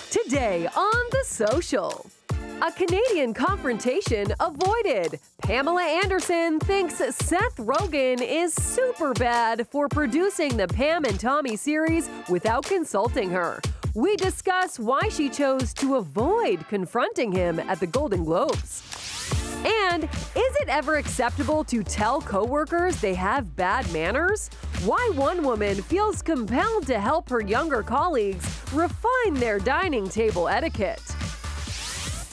Today on The Social. A Canadian confrontation avoided. Pamela Anderson thinks Seth Rogen is super bad for producing the Pam and Tommy series without consulting her. We discuss why she chose to avoid confronting him at the Golden Globes. And is it ever acceptable to tell coworkers they have bad manners? Why one woman feels compelled to help her younger colleagues refine their dining table etiquette.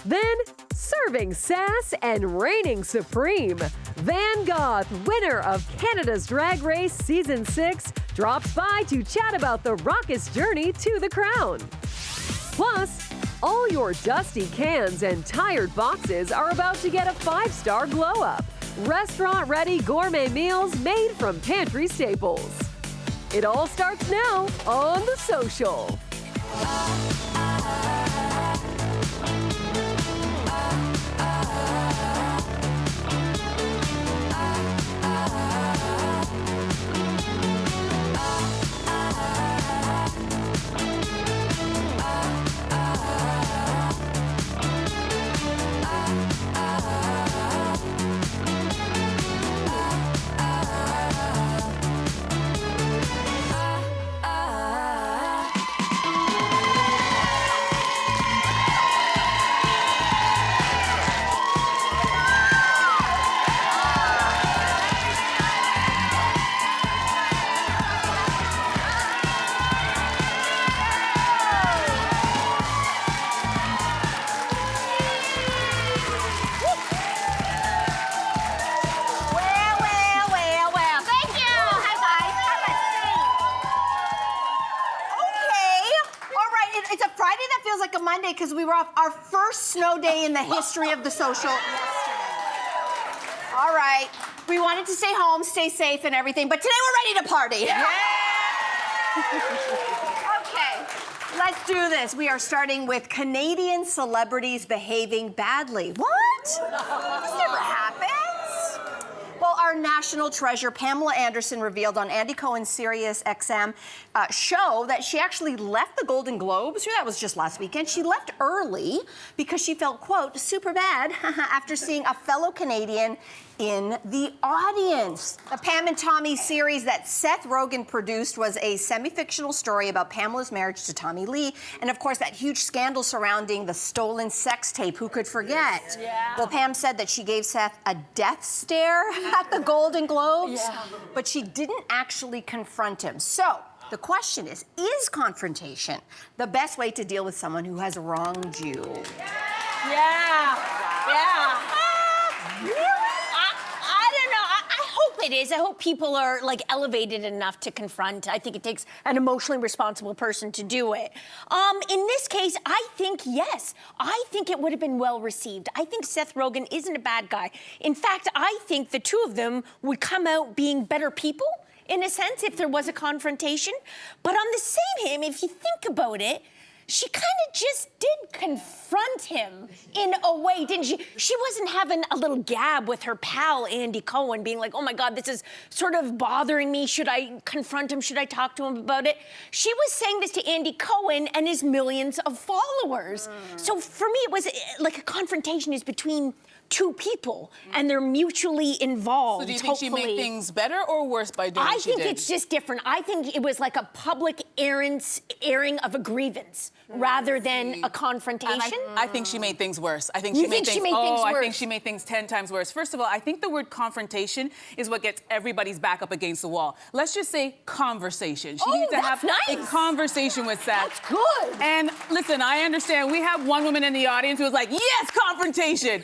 Then, serving sass and reigning supreme, Van Goth, winner of Canada's Drag Race Season 6, drops by to chat about the raucous journey to the crown. Plus, all your dusty cans and tired boxes are about to get a 5-star glow-up. Restaurant-ready gourmet meals made from Pantry staples. It all starts now on The Social. Because we were off our first snow day in the history of The Social yesterday. All right. We wanted to stay home, stay safe and everything, but today we're ready to party. Yeah! Okay, let's do this. We are starting with Canadian celebrities behaving badly. What? This never happens. Well, our national treasure, Pamela Anderson, revealed on Andy Cohen's Sirius XM show that she actually left the Golden Globes. That was just last weekend. She left early because she felt, quote, super bad after seeing a fellow Canadian in the audience. The Pam and Tommy series that Seth Rogen produced was a semi-fictional story about Pamela's marriage to Tommy Lee, and of course that huge scandal surrounding the stolen sex tape. Who could forget? Yeah. Well, Pam said that she gave Seth a death stare at the Golden Globes, but she didn't actually confront him. So the question is confrontation the best way to deal with someone who has wronged you? It is. I hope people are elevated enough to confront. I think it takes an emotionally responsible person to do it. In this case, I think yes. I think it would have been well received. I think Seth Rogen isn't a bad guy. In fact, I think the two of them would come out being better people, in a sense, if there was a confrontation. But on the same hand, if you think about it, she kind of just did confront him in a way, didn't she? She wasn't having a little gab with her pal, Andy Cohen, being like, oh my God, this is sort of bothering me. Should I confront him? Should I talk to him about it? She was saying this to Andy Cohen and his millions of followers. So for me, it was like a confrontation is between two people, and they're mutually involved. So do you think she made things better or worse by doing what she did? I think it's just different. I think it was like a public airing of a grievance rather than a confrontation. I think she made things worse. I think she made things worse? I think she made things 10 times worse. First of all, I think the word confrontation is what gets everybody's back up against the wall. Let's just say conversation. She needs to have a conversation with Seth. That's good. And listen, I understand. We have one woman in the audience who was like, yes, confrontation.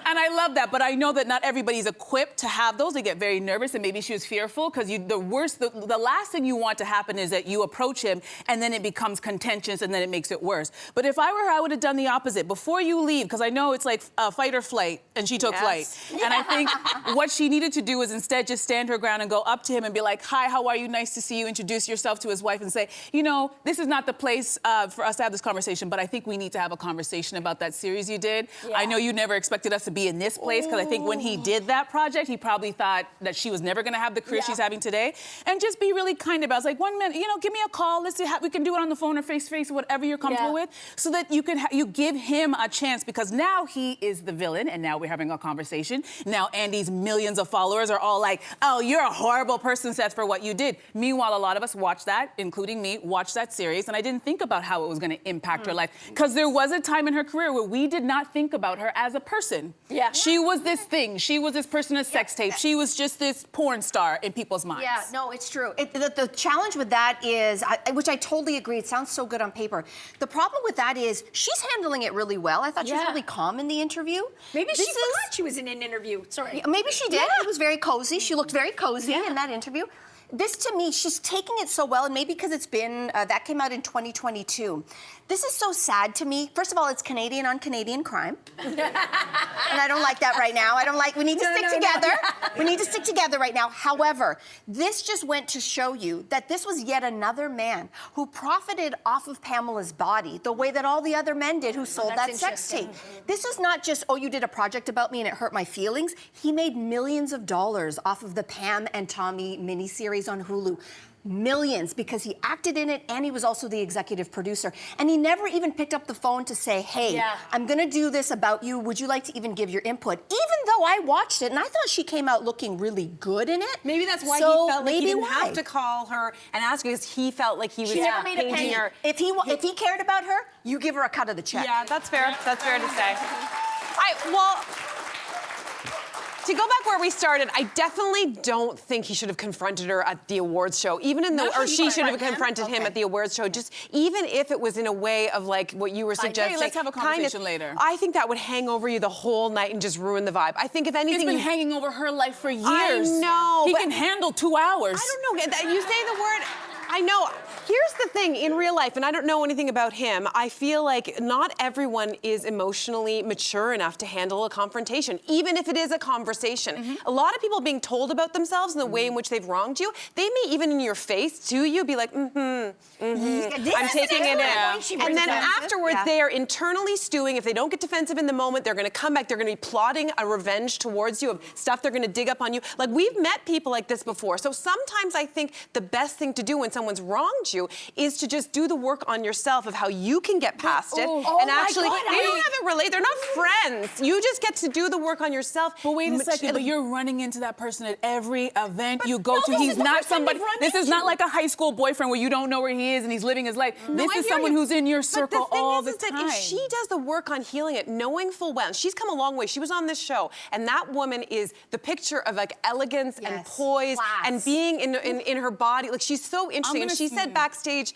And I love that, but I know that not everybody's equipped to have those. They get very nervous, and maybe she was fearful, because the last thing you want to happen is that you approach him, and then it becomes contentious, and then it makes it worse. But if I were her, I would have done the opposite. Before you leave, because I know it's like fight or flight, and she took flight. And I think what she needed to do was instead just stand her ground and go up to him and be like, hi, how are you? Nice to see you. Introduce yourself to his wife and say, you know, this is not the place for us to have this conversation, but I think we need to have a conversation about that series you did. Yeah. I know you never expected us to be in this place, because I think when he did that project, he probably thought that she was never gonna have the career she's having today. And just be really kind about it. It's like, 1 minute, you know, give me a call. Let's see how we can do it on the phone or face-to-face, whatever you're comfortable with, so that you can you give him a chance, because now he is the villain, and now we're having a conversation. Now Andy's millions of followers are all like, oh, you're a horrible person, Seth, for what you did. Meanwhile, a lot of us watched that, including me, watched that series, and I didn't think about how it was gonna impact her life. Because there was a time in her career where we did not think about her as a person. Yeah. She was this thing. She was this person, a sex tape. She was just this porn star in people's minds. Yeah, no, it's true. The challenge with that is, which I totally agree, it sounds so good on paper. The problem with that is she's handling it really well. I thought she was really calm in the interview. Maybe she forgot she was in an interview. Sorry. Maybe she did. It was very cozy. She looked very cozy in that interview. This, to me, she's taking it so well, and maybe because it's been, that came out in 2022. This is so sad to me. First of all, it's Canadian on Canadian crime. And I don't like that right now. I don't like, we need to stick together. We need to stick together right now. However, this just went to show you that this was yet another man who profited off of Pamela's body the way that all the other men did who sold that sex tape. This was not just, oh, you did a project about me and it hurt my feelings. He made millions of dollars off of the Pam and Tommy miniseries on Hulu. Millions, because he acted in it and he was also the executive producer. And he never even picked up the phone to say, hey, I'm gonna do this about you. Would you like to even give your input? Even though I watched it and I thought she came out looking really good in it. Maybe that's why he felt like he didn't have to call her and ask her, because he felt like he was paging her. If he cared about her, you give her a cut of the check. Yeah, that's fair. That's fair to say. Well, to go back where we started, I definitely don't think he should have confronted her at the awards show, even in the, or she should have confronted him at the awards show. Just even if it was in a way of like what you were suggesting. Hey, let's have a conversation later. I think that would hang over you the whole night and just ruin the vibe. I think if anything, it's been hanging over her life for years. I know. He can handle 2 hours. I don't know. You say the word. I know. Here's the thing, in real life, and I don't know anything about him, I feel like not everyone is emotionally mature enough to handle a confrontation, even if it is a conversation. A lot of people being told about themselves and the way in which they've wronged you, they may even in your face to you be like, I'm taking it in. And then afterwards, they are internally stewing. If they don't get defensive in the moment, they're gonna come back, they're gonna be plotting a revenge towards you of stuff they're gonna dig up on you. Like, we've met people like this before. So sometimes I think the best thing to do when someone's wronged you is to just do the work on yourself of how you can get past it. And actually, they don't have to relate. They're not friends. You just get to do the work on yourself. But wait a second, but you're running into that person at every event you go to. He's not somebody, this is not like a high school boyfriend where you don't know where he is and he's living his life. This is someone who's in your circle all the time. That if she does the work on healing it, knowing full well, and she's come a long way. She was on this show, and that woman is the picture of like elegance and poise and being in her body. Like, she's so interesting. And she said backstage,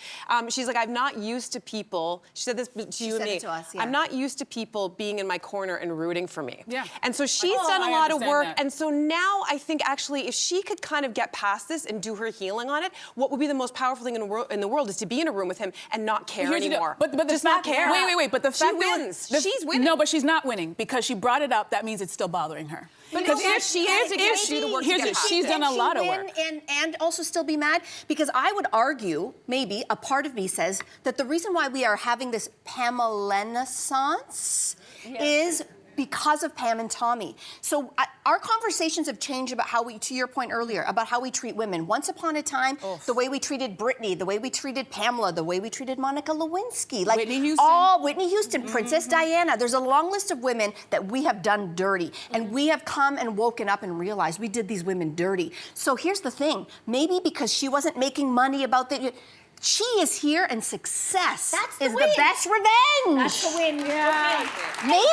she's like, I'm not used to people. She said this to you and me. I'm not used to people being in my corner and rooting for me. And so she's done a lot of work. And so now I think actually if she could kind of get past this and do her healing on it, what would be the most powerful thing in the world is to be in a room with him and not care anymore. But just not care. Wait. But the fact she wins. She's winning. No, but she's not winning because she brought it up. That means it's still bothering her. Because if she has to do the work to get past it, she's done a lot of work. And also still be mad, because I would argue, maybe a part of me says that the reason why we are having this Pamela-naissance is because of Pam and Tommy. So our conversations have changed about how we, to your point earlier, about how we treat women. Once upon a time, the way we treated Britney, the way we treated Pamela, the way we treated Monica Lewinsky, like Whitney Houston. Whitney Houston, Princess Diana. There's a long list of women that we have done dirty. And we have come and woken up and realized we did these women dirty. So here's the thing. Maybe because she wasn't making money about the... She is here, and success is the best revenge. That's the win. Yeah. Maybe.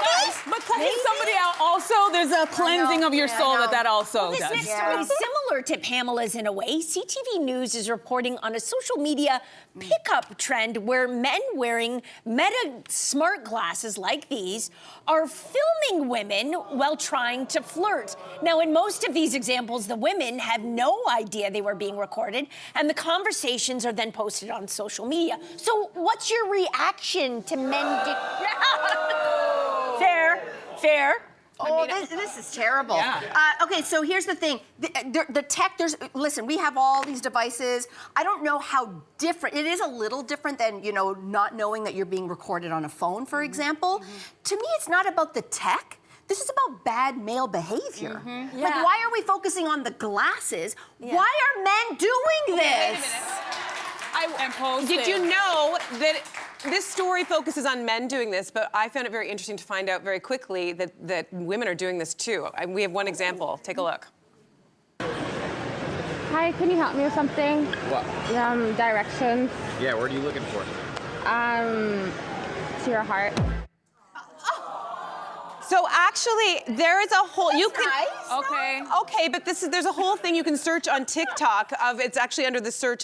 But cutting somebody out also, there's a cleansing of your soul that also This does. next story is similar to Pamela's in a way. CTV News is reporting on a social media pickup trend where men wearing Meta smart glasses like these are filming women while trying to flirt. Now, in most of these examples, the women have no idea they were being recorded, and the conversations are then posted on social media. So what's your reaction to men? Fair. Oh, this is terrible. Okay, so here's the thing. The tech, listen, we have all these devices. I don't know how different, it is a little different than, you know, not knowing that you're being recorded on a phone, for example. To me, it's not about the tech. This is about bad male behavior. Like, Yeah. why are we focusing on the glasses? Why are men doing this? Did you know that this story focuses on men doing this, but I found it very interesting to find out very quickly that women are doing this too. We have one example. Take a look. Hi, can you help me with something? What? Directions. Yeah, what are you looking for? To your heart. So actually, there is a whole Okay. but there's a whole thing you can search on TikTok of it's actually under the search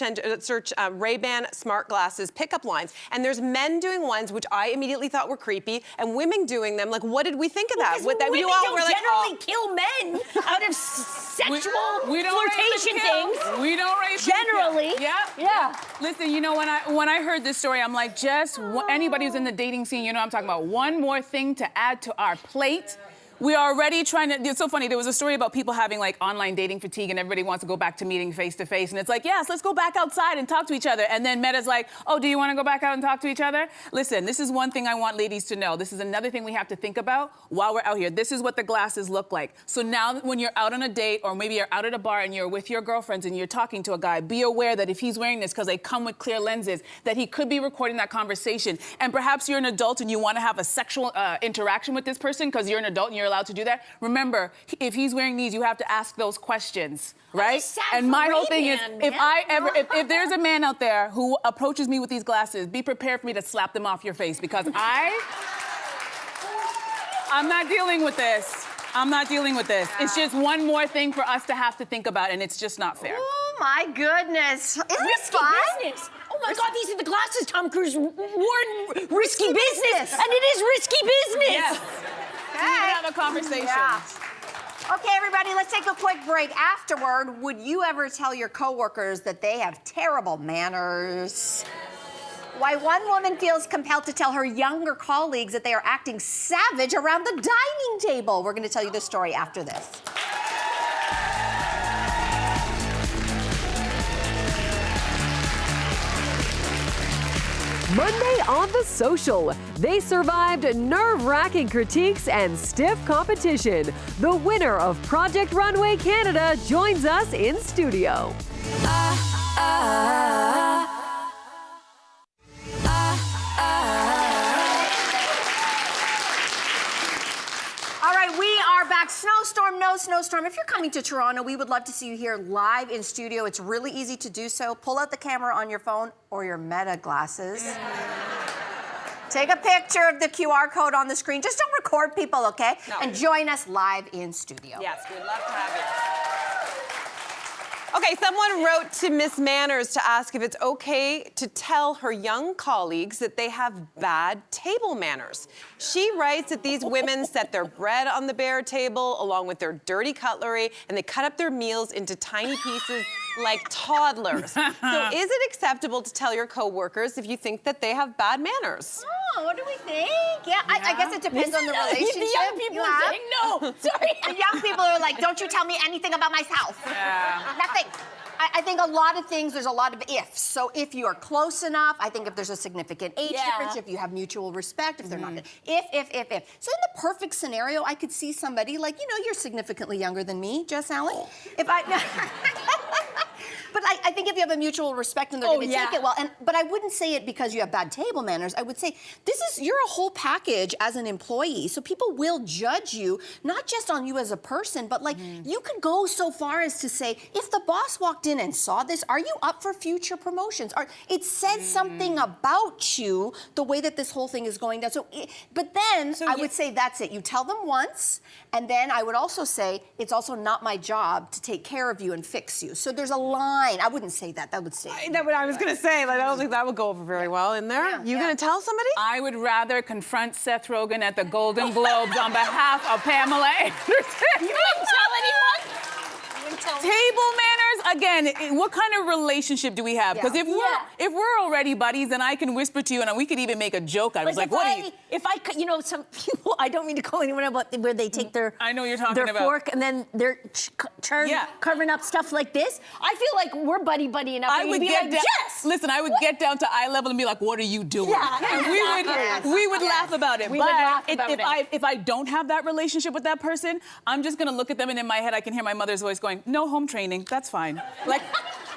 Ray-Ban smart glasses pickup lines, and there's men doing ones which I immediately thought were creepy, and women doing them. Like, what did we think of that? Women don't like, generally kill men out of sexual flirtation things. We don't raise Generally. Yeah. Listen, you know, when I heard this story, I'm like, Jess, anybody who's in the dating scene, you know, I'm talking about one more thing to add to our plate. We are already trying to, it's so funny, there was a story about people having like online dating fatigue and everybody wants to go back to meeting face to face. And it's like, yes, let's go back outside and talk to each other. And then Meta's like, oh, do you want to go back out and talk to each other? Listen, this is one thing I want ladies to know. This is another thing we have to think about while we're out here. This is what the glasses look like. So now when you're out on a date or maybe you're out at a bar and you're with your girlfriends and you're talking to a guy, be aware that if he's wearing this because they come with clear lenses, that he could be recording that conversation. And perhaps you're an adult and you want to have a sexual interaction with this person because you're an adult and you're allowed to do that. Remember, if he's wearing these, you have to ask those questions, right? And my whole thing is, if there's a man out there who approaches me with these glasses, be prepared for me to slap them off your face because I'm not dealing with this. I'm not dealing with this. It's just one more thing for us to have to think about, and it's just not fair. Oh my goodness. Isn't this Risky fun? business. Oh my God, these are the glasses Tom Cruise wore in Risky Business. And it is risky business. Yes. We need to have a conversation. Yeah. Okay, everybody, let's take a quick break. Afterward, would you ever tell your coworkers that they have terrible manners? Why one woman feels compelled to tell her younger colleagues that they are acting savage around the dining table. We're going to tell you this story after this. Monday on The Social, they survived nerve-wracking critiques and stiff competition. The winner of Project Runway Canada joins us in studio. All right, we are back. Snowstorm, no snowstorm. If you're coming to Toronto, we would love to see you here live in studio. It's really easy to do so. Pull out the camera on your phone or your Meta glasses. Take a picture of the QR code on the screen. Just don't record people, okay? No. And join us live in studio. yes, we'd love to have you. Okay, someone wrote to Miss Manners to ask if it's okay to tell her young colleagues that they have bad table manners. She writes that these women set their bread on the bare table along with their dirty cutlery, and they cut up their meals into tiny pieces like toddlers. So is it acceptable to tell your coworkers if you think that they have bad manners? Oh, what do we think? Yeah, I guess it depends on the relationship. The young people are saying no. Sorry. The young people are like, don't you tell me anything about myself. Yeah. Nothing. I think a lot of things, there's a lot of ifs. So if you are close enough, I think if there's a significant age difference, if you have mutual respect, if they're not, if. So in the perfect scenario, I could see somebody like, you know, you're significantly younger than me, Jess Allen. If But I think if you have a mutual respect and they're going to take it well, but I wouldn't say it because you have bad table manners. I would say you're a whole package as an employee, so people will judge you not just on you as a person, but like you could go so far as to say, if the boss walked in and saw this, are you up for future promotions? It says something about you the way that this whole thing is going down. But then I would say that's it. You tell them once, and then I would also say it's also not my job to take care of you and fix you. So there's a line. I wouldn't say that. That would stay. That's what I was going to say. Like, I don't think that would go over very well in there. You going to tell somebody? I would rather confront Seth Rogen at the Golden Globes on behalf of Pamela Anderson. You wouldn't tell anyone? Table manners again, what kind of relationship do we have? Because if we're already buddies, then I can whisper to you, and we could even make a joke out of it. Like, what are you? If I, you know, some people, I don't mean to call anyone out, but where they take their I know what you're talking their about. fork and then they're covering up stuff like this. I feel like we're buddy enough. I would get down. Jess! Listen, I would get down to eye level and be like, "What are you doing?" Yeah, and we would laugh about it. We would laugh about if I don't have that relationship with that person, I'm just gonna look at them, and in my head I can hear my mother's voice going, "No home training, that's fine." Like,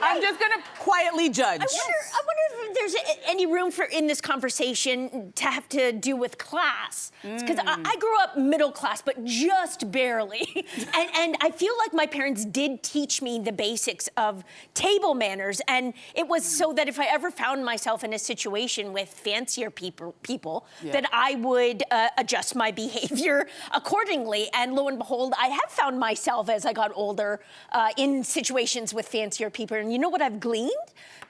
I'm just gonna quietly judge. I wonder if there's any room for in this conversation to have to do with class, because I grew up middle class, but just barely, and I feel like my parents did teach me the basics of table manners, and it was so that if I ever found myself in a situation with fancier people that I would adjust my behavior accordingly, and lo and behold, I have found myself as I got older in situations with fancier people. And you know what I've gleaned?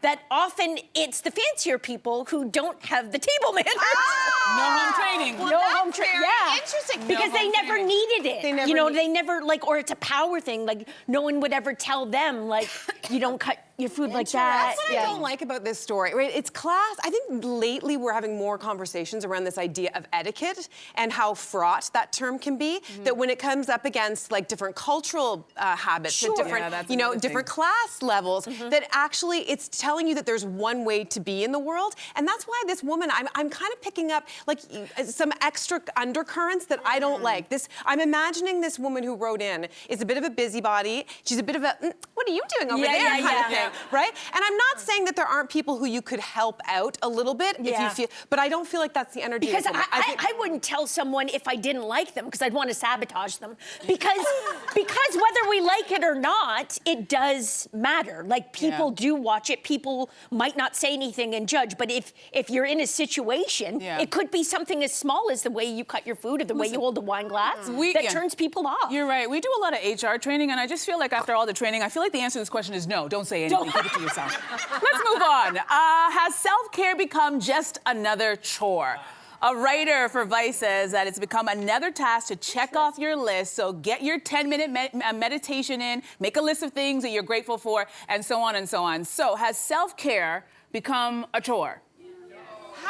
That often it's the fancier people who don't have the table manners. No home training. Well, no home training. Yeah. Interesting. Because they never needed it. They never like, or it's a power thing. Like no one would ever tell them like, you don't cut your food like that. That's what I don't like about this story, right? It's class. I think lately we're having more conversations around this idea of etiquette and how fraught that term can be. That when it comes up against like different cultural habits and different, different class levels, that actually it's telling you that there's one way to be in the world. And that's why this woman, I'm kind of picking up like some extra undercurrents that I don't like. I'm imagining this woman who wrote in is a bit of a busybody. She's a bit of a, what are you doing over there kind of thing. Right? And I'm not saying that there aren't people who you could help out a little bit if you feel, but I don't feel like that's the energy. Because I wouldn't tell someone if I didn't like them because I'd want to sabotage them. Because whether we like it or not, it does matter. Like people do watch it. People might not say anything and judge, but if you're in a situation, it could be something as small as the way you cut your food or the way you hold the wine glass that turns people off. You're right. We do a lot of HR training, and I just feel like after all the training, I feel like the answer to this question is no. Don't say anything. Keep it to yourself. Let's move on. Has self-care become just another chore? A writer for Vice says that it's become another task to check off your list. So get your 10-minute meditation in, make a list of things that you're grateful for, and so on and so on. So has self-care become a chore?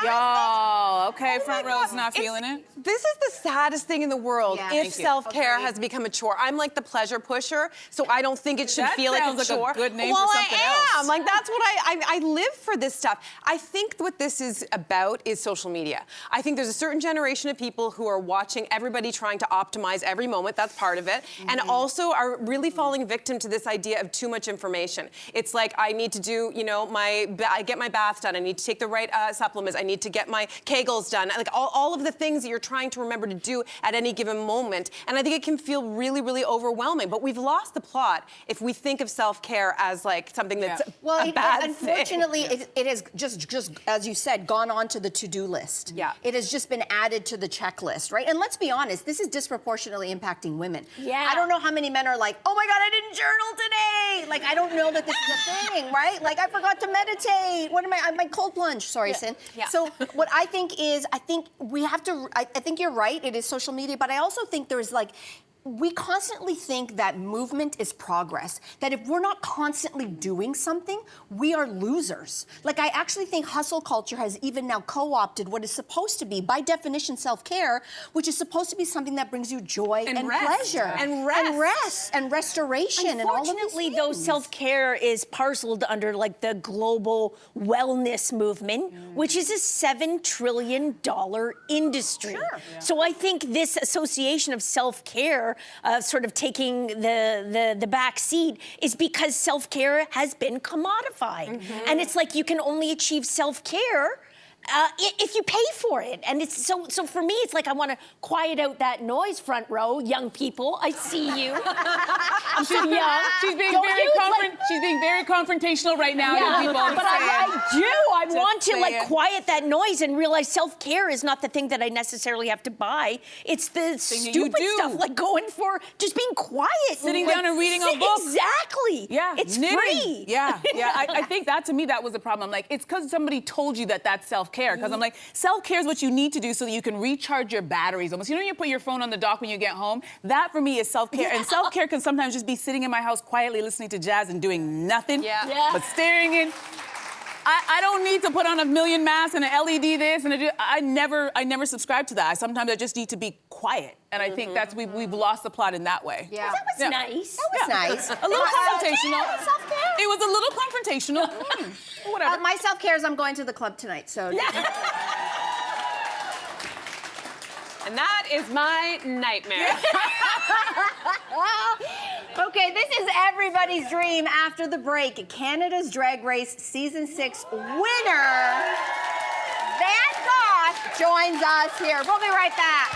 Y'all, okay, front row's not feeling it. This is the saddest thing in the world if self-care has become a chore. I'm like the pleasure pusher, so I don't think it should feel like a chore. Like a good name for something else. I am. Like that's what I live for this stuff. I think what this is about is social media. I think there's a certain generation of people who are watching everybody trying to optimize every moment. That's part of it. And also are really falling victim to this idea of too much information. It's like I need to do, I get my bath done. I need to take the right supplements. I need to get my Kegels done. Like all of the things that you're trying to remember to do at any given moment. And I think it can feel really, really overwhelming. But we've lost the plot if we think of self-care as like something that's a bad unfortunately, thing. it has just, as you said, gone on to the to-do list. Yeah. It has just been added to the checklist, right? And let's be honest, this is disproportionately impacting women. Yeah. I don't know how many men are like, oh my God, I didn't journal today. Like, I don't know that this is a thing, right? Like, I forgot to meditate. What am my cold plunge? Sorry, Sin. Yeah. So what I think is, I think we have to, I think you're right, it is social media, but I also think there's like, we constantly think that movement is progress, that if we're not constantly doing something, we are losers. Like, I actually think hustle culture has even now co-opted what is supposed to be, by definition, self-care, which is supposed to be something that brings you joy and pleasure. And rest. And restoration and all of these Unfortunately, things. though, self-care is parceled under like the global wellness movement, which is a $7 trillion industry. Sure. So I think this association of self-care sort of taking the back seat is because self-care has been commodified. And it's like you can only achieve self-care if you pay for it. And it's so for me, it's like I want to quiet out that noise, front row, young people. I see you. I'm so young. She's being very confrontational right now, young people. But I do. I want to like quiet that noise and realize self-care is not the thing that I necessarily have to buy. It's the stupid stuff, like going for just being quiet. Sitting down and reading a book. Exactly. Yeah. It's knitting. free. Yeah. I think that, to me, that was the problem. Like, it's because somebody told you that that's self-care. self-care, because I'm like, self-care is what you need to do so that you can recharge your batteries almost. You know when you put your phone on the dock when you get home? That for me is self-care. And self-care can sometimes just be sitting in my house quietly listening to jazz and doing nothing but staring in. I don't need to put on a million masks and an LED this and I never subscribe to that. Sometimes I just need to be quiet. And I think that's we've lost the plot in that way. Yeah. That was nice. That was nice. A little confrontational. Self-care. It was a little confrontational. Whatever. My self-care is I'm going to the club tonight, so. And that is my nightmare. Okay, this is everybody's dream after the break. Canada's Drag Race Season 6 winner, Van Goth, joins us here. We'll be right back.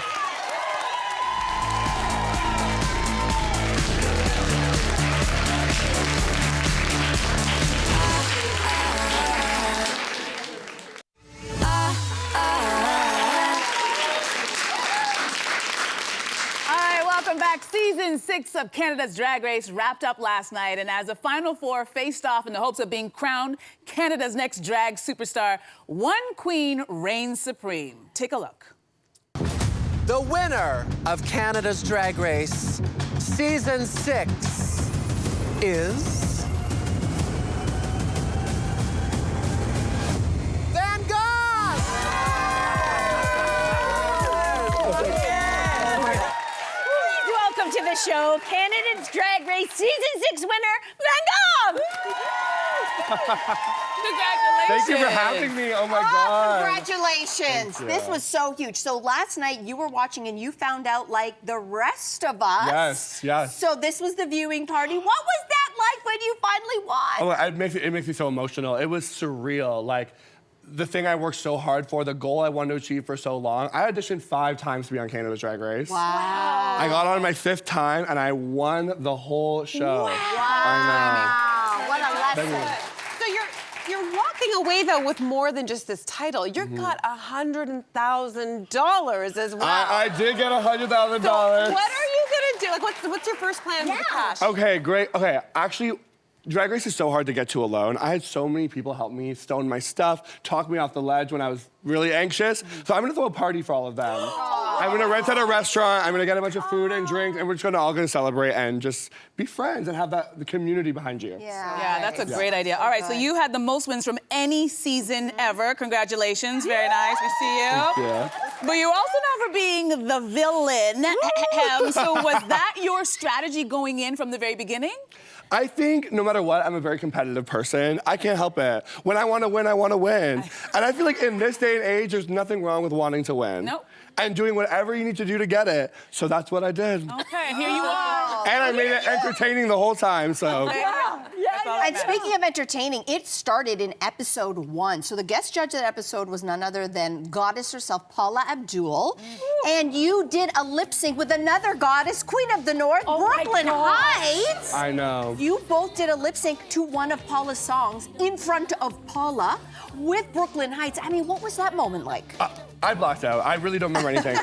Welcome back. Season 6 of Canada's Drag Race wrapped up last night, and as the Final Four faced off in the hopes of being crowned Canada's next drag superstar, one queen reigns supreme. Take a look. The winner of Canada's Drag Race Season 6 is... Van Goth! Welcome to the show, Canada's Drag Race Season 6 winner, Van Goth! Congratulations. Thank you for having me. Oh my God. Congratulations. This was so huge. So last night you were watching and you found out like the rest of us. Yes, yes. So this was the viewing party. What was that like when you finally won? Oh, it makes me so emotional. It was surreal. Like, the thing I worked so hard for, the goal I wanted to achieve for so long. I auditioned 5 times to be on Canada's Drag Race. Wow. I got on my 5th time and I won the whole show. Wow. I know. What a lesson. So you're walking away though with more than just this title. You've got $100,000 as well. I did get $100,000. So what are you gonna do? Like, what's your first plan with the cash? Okay, great. Okay, actually, Drag Race is so hard to get to alone. I had so many people help me, stone my stuff, talk me off the ledge when I was really anxious. So I'm gonna throw a party for all of them. I'm gonna rent out a restaurant, I'm gonna get a bunch of food and drinks, and we're just all gonna celebrate and just be friends and have the community behind you. Yeah, that's a great idea. All right, so you had the most wins from any season ever. Congratulations, very nice, we see you. Yeah. But you're also known for being the villain. So was that your strategy going in from the very beginning? I think no matter what, I'm a very competitive person. I can't help it. When I want to win, I want to win. And I feel like in this day and age, there's nothing wrong with wanting to win. Nope. And doing whatever you need to do to get it. So that's what I did. Okay, and here you are. And I made it entertaining the whole time, so. And speaking of entertaining, it started in episode 1. So the guest judge of that episode was none other than goddess herself, Paula Abdul. And you did a lip sync with another goddess, Queen of the North, Brooklyn Heights. I know. You both did a lip sync to one of Paula's songs in front of Paula with Brooklyn Heights. I mean, what was that moment like? I blacked out. I really don't remember anything.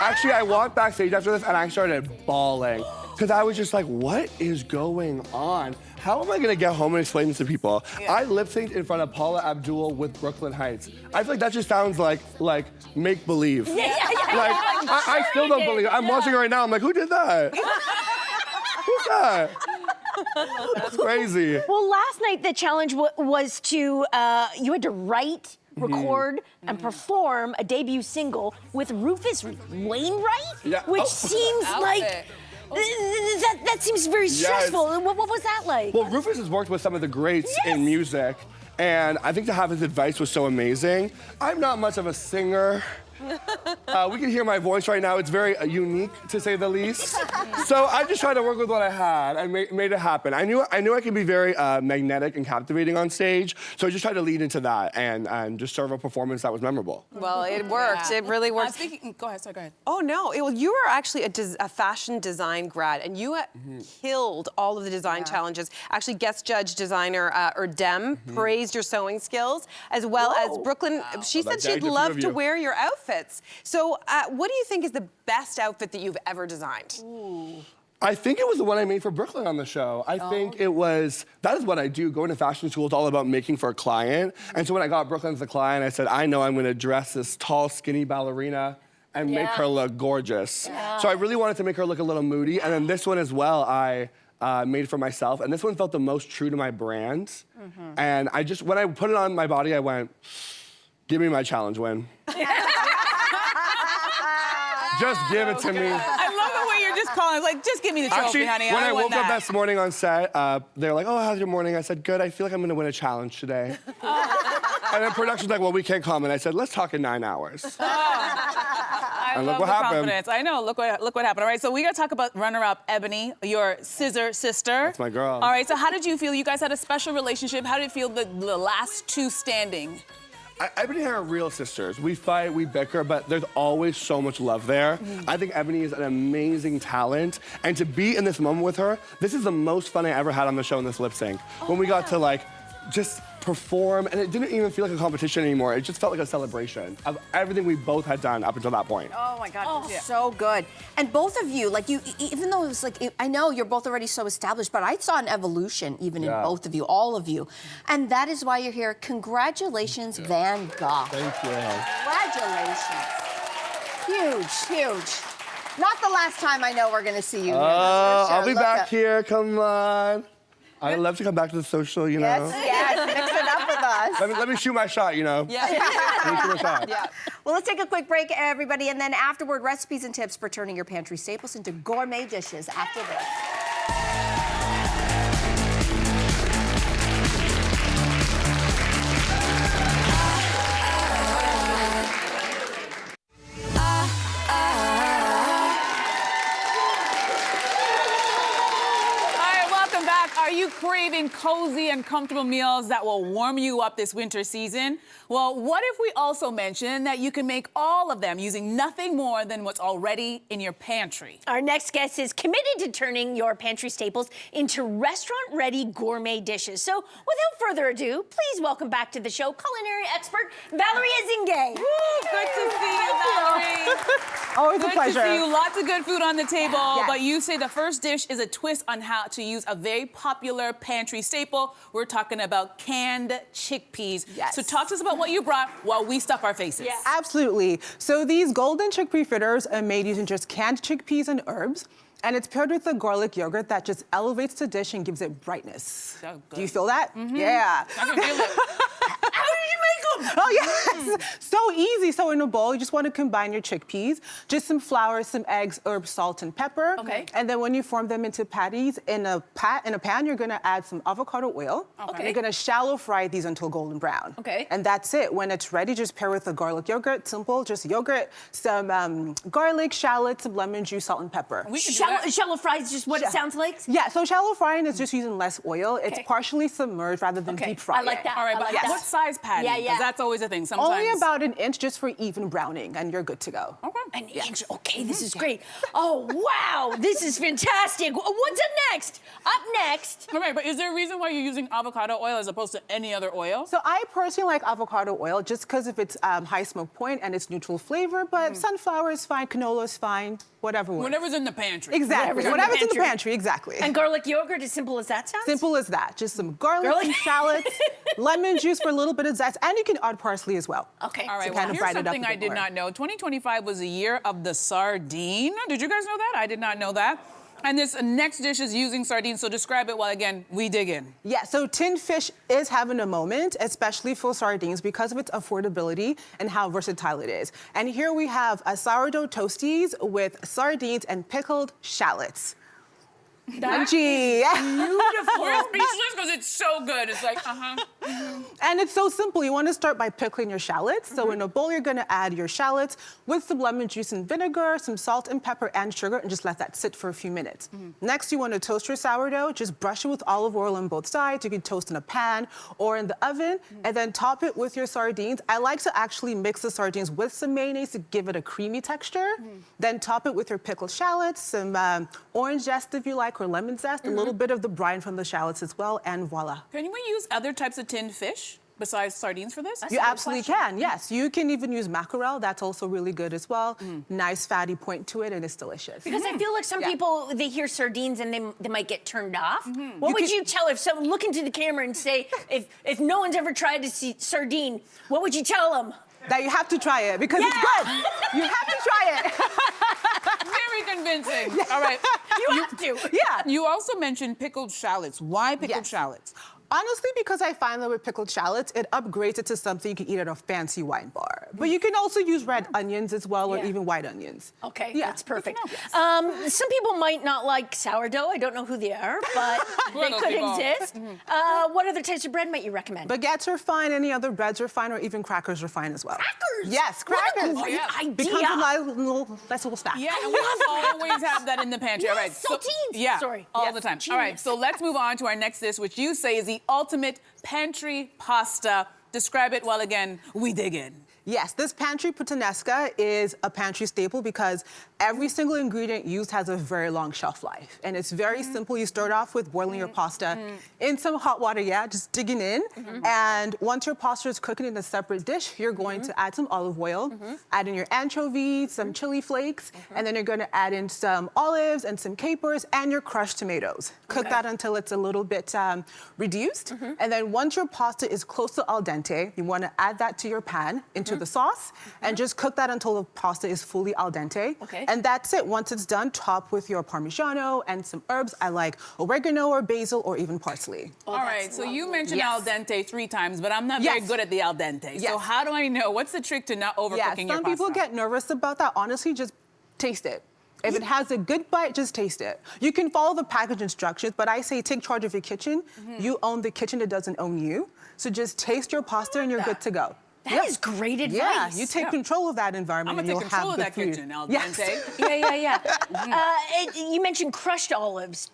Actually, I walked backstage after this and I started bawling. Because I was just like, what is going on? How am I gonna get home and explain this to people? Yeah. I lip synced in front of Paula Abdul with Brooklyn Heights. I feel like that just sounds like make believe. Yeah. Like I still don't believe it. I'm watching it right now. I'm like, who did that? Who's that? That's crazy. Well, last night the challenge was to, you had to write, record, and perform a debut single with Rufus Wainwright, which seems like... That seems very stressful. Yes. What was that like? Well, Rufus has worked with some of the greats in music, and I think to have his advice was so amazing. I'm not much of a singer. We can hear my voice right now. It's very unique, to say the least. So I just tried to work with what I had and made it happen. I knew I could be very magnetic and captivating on stage, so I just tried to lead into that and just serve a performance that was memorable. Well, it worked. It really worked. Go ahead, sorry, go ahead. Oh, no. Well, you were actually a fashion design grad, and you killed all of the design challenges. Actually, guest judge designer Dem praised your sewing skills, as well as Brooklyn. She said she'd love to wear your outfits. So what do you think is the best outfit that you've ever designed? I think it was the one I made for Brooklyn on the show. I think it was, that is what I do. Going to fashion school is all about making for a client. And so when I got Brooklyn as a client, I said, I know I'm gonna dress this tall, skinny ballerina and make her look gorgeous. Yeah. So I really wanted to make her look a little moody. And then this one as well, I made for myself. And this one felt the most true to my brand. And I just, when I put it on my body, I went, give me my challenge win. Just give it to me. I love the way you're just calling. It's like, just give me the trophy, Actually, honey. when I woke that. up this morning on set, they were like, oh, how's your morning? I said, good. I feel like I'm gonna win a challenge today. And then production's like, well, we can't comment. I said, let's talk in 9 hours. I And love look what the happened. confidence. I know. Look what happened. All right, so we got to talk about runner-up Ebony, your scissor sister. That's my girl. All right, so how did you feel? You guys had a special relationship. How did it feel the last two standing? Ebony and I are real sisters. We fight, we bicker, but there's always so much love there. I think Ebony is an amazing talent, and to be in this moment with her, this is the most fun I ever had on the show in this lip sync. When we got to like, just perform, and it didn't even feel like a competition anymore. It just felt like a celebration of everything we both had done up until that point. Oh my God, so good. And both of you, like even though it was like, I know you're both already so established, but I saw an evolution even in both of you, all of you. And that is why you're here. Congratulations, Van Gogh. Thank you. Congratulations. Huge, huge. Not the last time I know we're gonna see you here. I'll be back here, come on. I'd love to come back to the social, you know. Yes, mix it up with us. Let me shoot my shot, you know. Yeah. Let me shoot my shot. Yeah. Well, let's take a quick break, everybody, and then afterward, recipes and tips for turning your pantry staples into gourmet dishes after this. Are you craving cozy and comfortable meals that will warm you up this winter season? Well, what if we also mention that you can make all of them using nothing more than what's already in your pantry? Our next guest is committed to turning your pantry staples into restaurant-ready gourmet dishes. So without further ado, please welcome back to the show culinary expert, Valerie Zingue. Woo, good to see you, Valerie. Always a pleasure. Good to see you. Lots of good food on the table, but you say the first dish is a twist on how to use a very popular pantry staple. We're talking about canned chickpeas. Yes. So talk to us about what you brought while we stuff our faces. Yeah. Absolutely. So these golden chickpea fritters are made using just canned chickpeas and herbs. And it's paired with a garlic yogurt that just elevates the dish and gives it brightness. So good. Do you feel that? Yeah. I can feel it. How did you make them? Oh, yes. So easy. So in a bowl, you just want to combine your chickpeas, just some flour, some eggs, herbs, salt, and pepper. Okay. And then when you form them into patties, in a pan, you're going to add some avocado oil. Okay. You're going to shallow fry these until golden brown. Okay. And that's it. When it's ready, just pair with the garlic yogurt. Simple, just yogurt, some garlic, shallots, some lemon juice, salt, and pepper. We can do that. Shallow fry is just what it sounds like? Yeah, so shallow frying is just using less oil. It's partially submerged rather than deep frying. I like that. All right, I but like that. what size patty? Yeah, yeah. 'Cause that's always a thing. Sometimes. Only about an inch just for even browning, and you're good to go. Okay. An inch. Okay, this is great. Oh, wow, this is fantastic. What's up next? Up next. All right, but is there a reason why you're using avocado oil as opposed to any other oil? So I personally like avocado oil just because of its high smoke point and its neutral flavor, but sunflower is fine, canola is fine, whatever works. Whatever's in the pantry. Exactly, whatever's in the pantry, exactly. And garlic yogurt, as simple as that sounds? Simple as that. Just some garlic, some shallots, lemon juice for a little bit of zest, and you can add parsley as well. Okay. All right, to well, kind of here's brighten it up something a bit I did more. not know. 2025 was the year of the sardine. Did you guys know that? I did not know that. And this next dish is using sardines, so describe it while, again, we dig in. Yeah, so tinned fish is having a moment, especially for sardines, because of its affordability and how versatile it is. And here we have a sourdough toasties with sardines and pickled shallots. That's beautiful. We're speechless because it's so good. It's like, And it's so simple. You want to start by pickling your shallots. So in a bowl, you're going to add your shallots with some lemon juice and vinegar, some salt and pepper and sugar, and just let that sit for a few minutes. Next, you want to toast your sourdough. Just brush it with olive oil on both sides. You can toast in a pan or in the oven, and then top it with your sardines. I like to actually mix the sardines with some mayonnaise to give it a creamy texture. Then top it with your pickled shallots, some orange zest if you like, or lemon zest, a little bit of the brine from the shallots as well, and voila. can we use other types of tinned fish? besides sardines for this? You absolutely can, yes. You can even use mackerel. That's also really good as well. Nice fatty point to it, and it's delicious. Because I feel like some people, they hear sardines and they might get turned off. What You would can- you tell if someone look into the camera and say, if no one's ever tried to see sardine, what would you tell them? That you have to try it because it's good. You have to try it. Very convincing. All right. You have to. Yeah. You also mentioned pickled shallots. Why pickled Yes. shallots? Honestly, because I find that with pickled shallots, it upgrades it to something you can eat at a fancy wine bar. But you can also use red onions as well, or even white onions. Okay, Yeah. that's perfect. Some people might not like sourdough. I don't know who they are, but they those could people? exist. What other types of bread might you recommend? Baguettes are fine, any other breads are fine, or even crackers are fine as well. Crackers? Yes, What a crackers. great idea. Becomes a nice little snack. Yeah, and we always have that in the pantry. All right. Yes, saltines. Yeah, Sorry. all Yes, the time. All right, genius. so let's move on to our next dish, which you say is the ultimate pantry pasta. Describe it while, again, we dig in. Yes, this pantry puttanesca is a pantry staple because every single ingredient used has a very long shelf life. And it's very simple. You start off with boiling your pasta in some hot water, just digging in. And once your pasta is cooking in a separate dish, you're going to add some olive oil, add in your anchovies, some chili flakes, and then you're going to add in some olives and some capers and your crushed tomatoes. Cook that until it's a little bit reduced. And then once your pasta is close to al dente, you want to add that to your pan into the sauce and just cook that until the pasta is fully al dente. Okay. And that's it. Once it's done, top with your Parmigiano and some herbs. I like oregano or basil or even parsley. All right, so you mentioned al dente 3 times, but I'm not very Yes. good at the al dente. So Yes. how do I know? What's the trick to not overcooking your pasta? Some people get nervous about that. Honestly, just taste it. If it has a good bite, just taste it. You can follow the package instructions, but I say take charge of your kitchen. You own the kitchen, it doesn't own you. So just taste your pasta and you're good to go. That is great advice. Yeah, you take control of that environment I'm and gonna you'll take control have of good that food. kitchen, al Yes. dente. You mentioned crushed olives.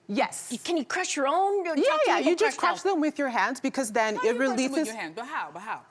Yes. Can you crush your own? Yeah, you just crush them with your hands because then How it do you crush them releases. with your hand? But how?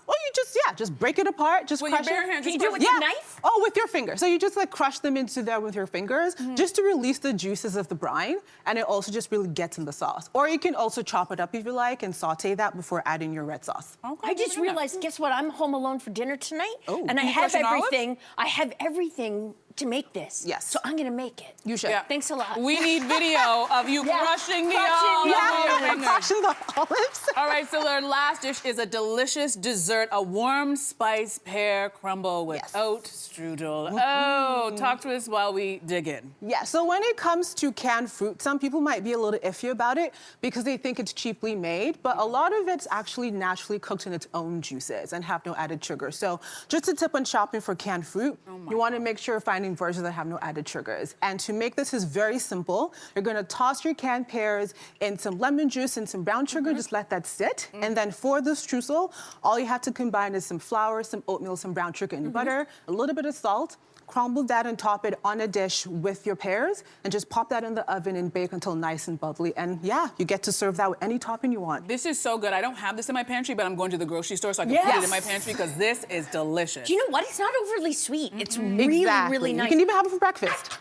Well, you just break it apart, just With your crush bare it. hand, Can just you do it crush with a knife? Oh, with your finger. So you just like crush them into there with your fingers, just to release the juices of the brine, and it also just really gets in the sauce. Or you can also chop it up if you like and saute that before adding your red sauce. Okay, I just realized, guess what? I'm home alone for dinner tonight, Oh. and I Can you have crush an olive? everything. I have everything to make this. Yes. So I'm gonna make it. You should. Yeah. Thanks a lot. We need video of you crushing the Crushing olive. the Yeah, with your fingers. crushing the olives. All right, so our last dish is a delicious dessert, a warm spice pear crumble with oat strudel. Oh, talk to us while we dig in. Yeah, so when it comes to canned fruit, some people might be a little iffy about it because they think it's cheaply made, but a lot of it's actually naturally cooked in its own juices and have no added sugar. So just a tip on shopping for canned fruit, you want to make sure you're finding versions that have no added sugars. And to make this is very simple. You're going to toss your canned pears in some lemon juice and some brown sugar, just let that sit. And then for the streusel, all you have to combine is some flour, some oatmeal, some brown sugar and butter, a little bit of salt. Crumble that and top it on a dish with your pears and just pop that in the oven and bake until nice and bubbly. And yeah, you get to serve that with any topping you want. This is so good. I don't have this in my pantry, but I'm going to the grocery store so I can put it in my pantry because this is delicious. Do you know what? It's not overly sweet. It's really, really nice. You can even have it for breakfast.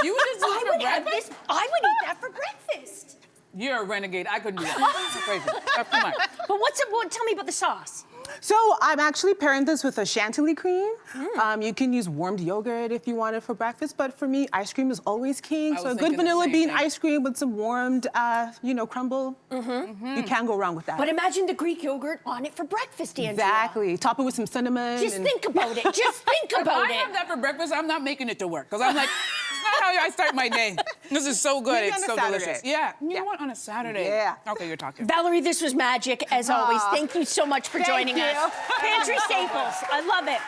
You would just do it for breakfast? I would eat that for breakfast. You're a renegade. I couldn't do that. That's crazy. Come on. But tell me about the sauce. So I'm actually pairing this with a chantilly cream. You can use warmed yogurt if you want it for breakfast, but for me, ice cream is always king. So a good vanilla bean ice cream with some warmed, crumble. You can't go wrong with that. But imagine the Greek yogurt on it for breakfast, Andrea. Exactly. Top it with some cinnamon. Just think about it. Just think about If I have that for breakfast, I'm not making it to work because I'm like, it's not how I start my day. This is so good. Maybe It's on a so Saturday. delicious. Yeah. You know what? On a Saturday. Yeah. Okay, you're talking. Valerie, this was magic, as always. Thank you so much for joining us. Pantry staples. I love it.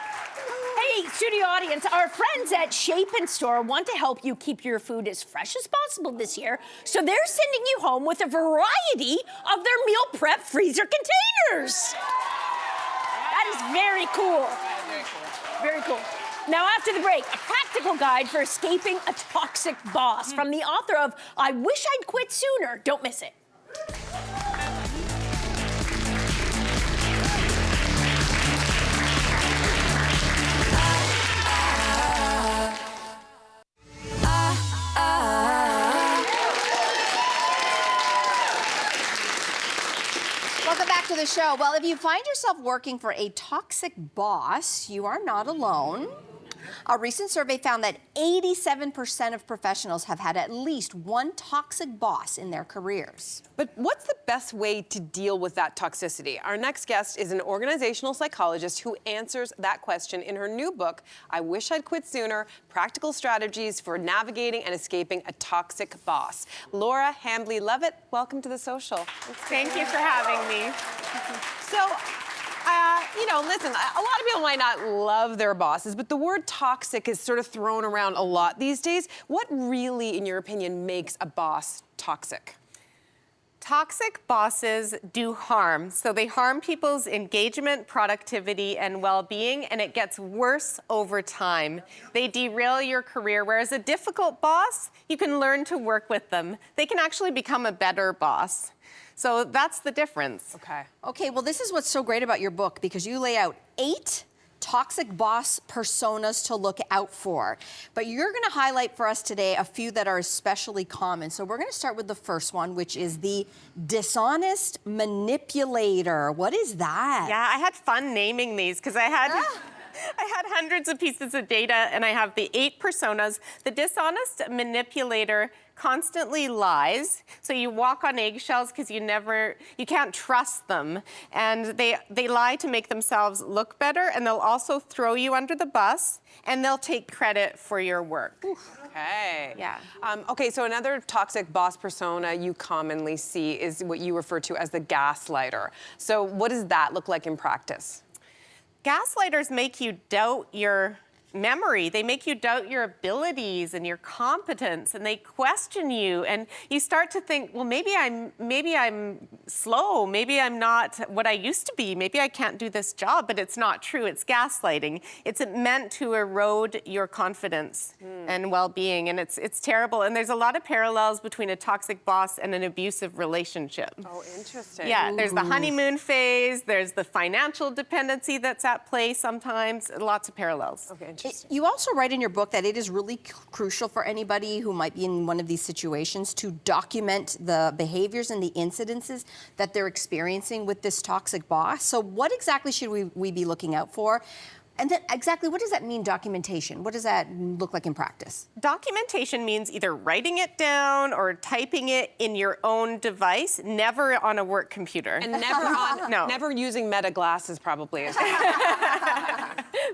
Hey, studio audience, our friends at Shape & Store want to help you keep your food as fresh as possible this year, so they're sending you home with a variety of their meal prep freezer containers. That is very cool. Very cool. Very cool. Now, after the break, a practical guide for escaping a toxic boss from the author of I Wish I'd Quit Sooner. Don't miss it. Welcome back to the the show. Well, if you find yourself working for a toxic boss, you are not alone. A recent survey found that 87% of professionals have had at least one toxic boss in their careers. But what's the best way to deal with that toxicity? Our next guest is an organizational psychologist who answers that question in her new book, I Wish I'd Quit Sooner, Practical Strategies for Navigating and Escaping a Toxic Boss. Laura Hambley-Levitt, welcome to The Social. Thank you for having me. So, listen, a lot of people might not love their bosses, but the word toxic is sort of thrown around a lot these days. What really, in your opinion, makes a boss toxic? Toxic bosses do harm. So they harm people's engagement, productivity, and well-being, and it gets worse over time. They derail your career, whereas a difficult boss, you can learn to work with them. They can actually become a better boss. So that's the difference. Okay, well, this is what's so great about your book, because you lay out 8 toxic boss personas to look out for. But you're going to highlight for us today a few that are especially common. So we're going to start with the first one, which is the dishonest manipulator. What is that? Yeah, I had fun naming these because I had hundreds of pieces of data, and I have the 8 personas. The dishonest manipulator constantly lies, so you walk on eggshells because you can't trust them, and they lie to make themselves look better, and they'll also throw you under the bus, and they'll take credit for your work. Okay. Yeah. Okay, so another toxic boss persona you commonly see is what you refer to as the gaslighter. So what does that look like in practice? Gaslighters make you doubt your memory. They make you doubt your abilities and your competence, and they question you, and you start to think, well, maybe I'm slow, maybe I'm not what I used to be, maybe I can't do this job, but it's not true. It's gaslighting. It's meant to erode your confidence and well-being, and it's terrible. And there's a lot of parallels between a toxic boss and an abusive relationship. Oh, interesting. Yeah, there's the honeymoon phase, there's the financial dependency that's at play sometimes, lots of parallels. Okay. You also write in your book that it is really crucial for anybody who might be in one of these situations to document the behaviors and the incidences that they're experiencing with this toxic boss. So what exactly should we be looking out for? And then exactly what does that mean, documentation? What does that look like in practice? Documentation means either writing it down or typing it in your own device, never on a work computer. And never using Meta glasses probably. That's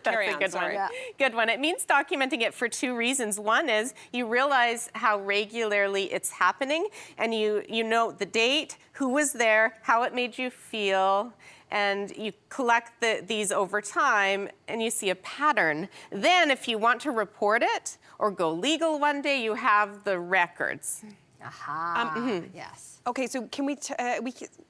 a good one. Yeah. Good one. It means documenting it for 2 reasons. One is you realize how regularly it's happening, and you know the date, who was there, how it made you feel, and you collect these over time, and you see a pattern. Then, if you want to report it or go legal one day, you have the records. Aha. Yes. Okay, so can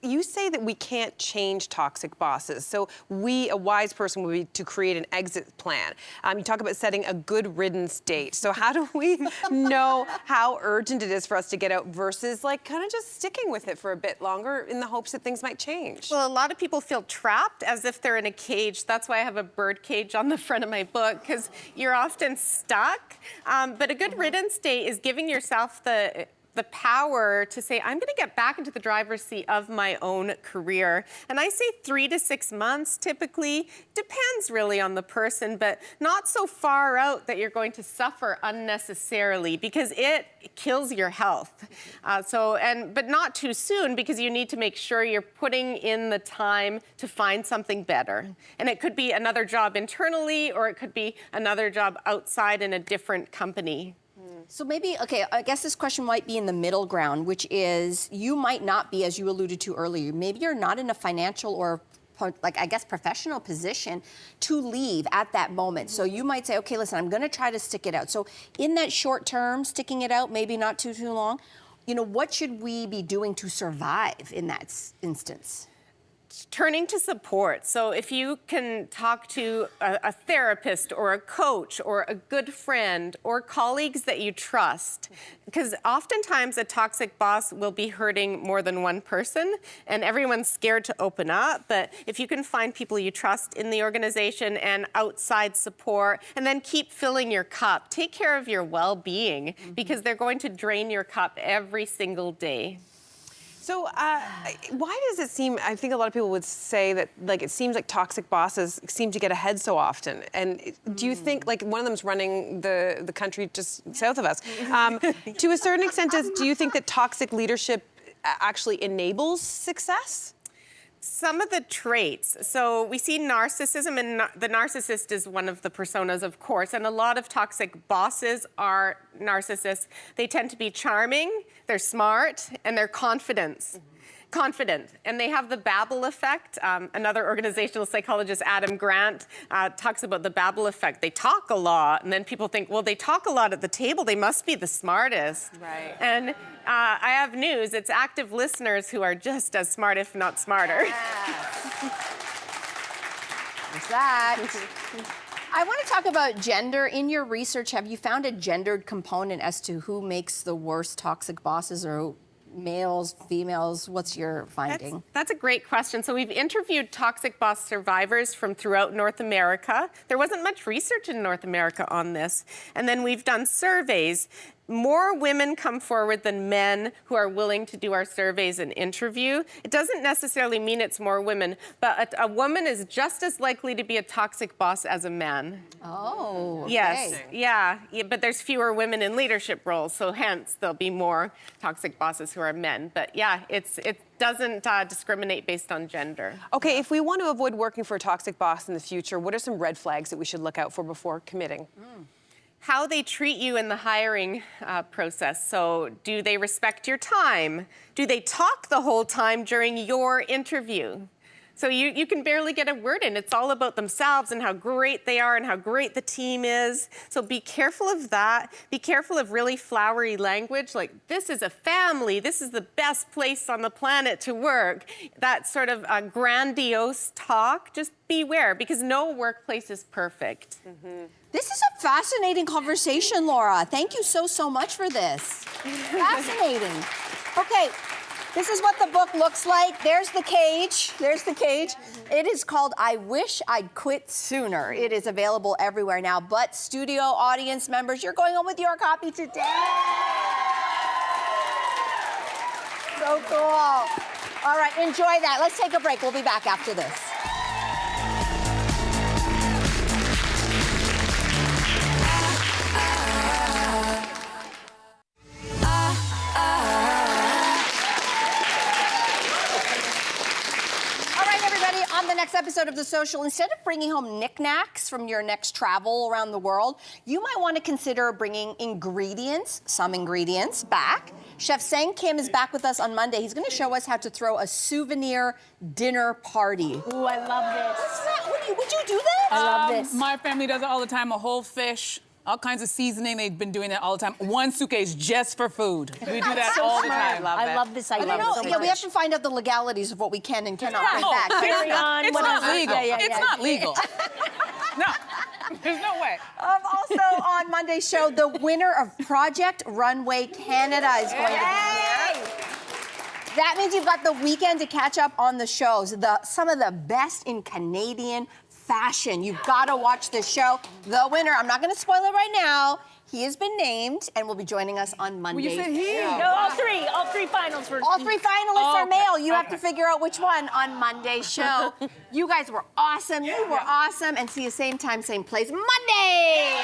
you say that we can't change toxic bosses. So a wise person would be to create an exit plan. You talk about setting a good riddance date. So how do we know how urgent it is for us to get out versus kind of just sticking with it for a bit longer in the hopes that things might change? Well, a lot of people feel trapped as if they're in a cage. That's why I have a bird cage on the front of my book, because you're often stuck. But a good riddance date is giving yourself the power to say, I'm going to get back into the driver's seat of my own career. And I say 3 to 6 months typically. Depends really on the person, but not so far out that you're going to suffer unnecessarily, because it kills your health. But not too soon, because you need to make sure you're putting in the time to find something better. And it could be another job internally, or it could be another job outside in a different company. So maybe, okay, I guess this question might be in the middle ground, which is you might not be, as you alluded to earlier, maybe you're not in a financial or professional position to leave at that moment. So you might say, okay, listen, I'm going to try to stick it out. So in that short term, sticking it out, maybe not too long, what should we be doing to survive in that instance? Turning to support. So if you can talk to a therapist or a coach or a good friend or colleagues that you trust, because oftentimes a toxic boss will be hurting more than one person, and everyone's scared to open up. But if you can find people you trust in the organization and outside support, and then keep filling your cup, take care of your well-being, because they're going to drain your cup every single day. So why does it seem, I think a lot of people would say that, like, it seems like toxic bosses seem to get ahead so often. And do you think, like, one of them's running the country just south of us. To a certain extent, do you think that toxic leadership actually enables success? Some of the traits. So we see narcissism, and the narcissist is one of the personas, of course, and a lot of toxic bosses are narcissists. They tend to be charming, they're smart, and they're confident. And they have the Babel effect. Another organizational psychologist, Adam Grant, talks about the Babel effect. They talk a lot, and then people think, well, they talk a lot at the table, they must be the smartest. Right. And I have news, it's active listeners who are just as smart, if not smarter. There's that. I want to talk about gender. In your research, have you found a gendered component as to who makes the worst toxic bosses, or males, females? What's your finding? That's a great question. So we've interviewed toxic boss survivors from throughout North America. There wasn't much research in North America on this. And then we've done surveys. More women come forward than men who are willing to do our surveys and interview. It doesn't necessarily mean it's more women, but a woman is just as likely to be a toxic boss as a man. Oh, okay. Yes, yeah, but there's fewer women in leadership roles, so hence there'll be more toxic bosses who are men. But yeah, it doesn't discriminate based on gender. Okay, if we want to avoid working for a toxic boss in the future, what are some red flags that we should look out for before committing? How they treat you in the hiring process. So do they respect your time? Do they talk the whole time during your interview? So you can barely get a word in. It's all about themselves and how great they are and how great the team is. So be careful of that. Be careful of really flowery language, like, this is a family, this is the best place on the planet to work. That sort of grandiose talk, just beware, because no workplace is perfect. This is a fascinating conversation, Laura. Thank you so much for this. Fascinating. Okay, this is what the book looks like. There's the cage. There's the cage. It is called I Wish I'd Quit Sooner. It is available everywhere now, but studio audience members, you're going home with your copy today. So cool. All right, enjoy that. Let's take a break. We'll be back after this. On the next episode of The Social, instead of bringing home knickknacks from your next travel around the world, you might want to consider bringing some ingredients back. Chef Sang Kim is back with us on Monday. He's going to show us how to throw a souvenir dinner party. Ooh, I love this. Would you do that? I love this. My family does it all the time, a whole fish, all kinds of seasoning. They've been doing that all the time. One suitcase just for food. We do that all the time. I love this idea. I don't know. We have to find out the legalities of what we can and cannot bring back. Carry on. It's not legal. Yeah. It's not legal. No, there's no way. Also on Monday's show, the winner of Project Runway Canada is going to be here. That means you've got the weekend to catch up on the shows. Some of the best in Canadian fashion. You've got to watch this show. The winner, I'm not going to spoil it right now. He has been named and will be joining us on Monday. Well, you said he. No, all three finals were. All three finalists are male. You have to figure out which one on Monday's show. You guys were awesome. You were awesome. And see you same time, same place Monday.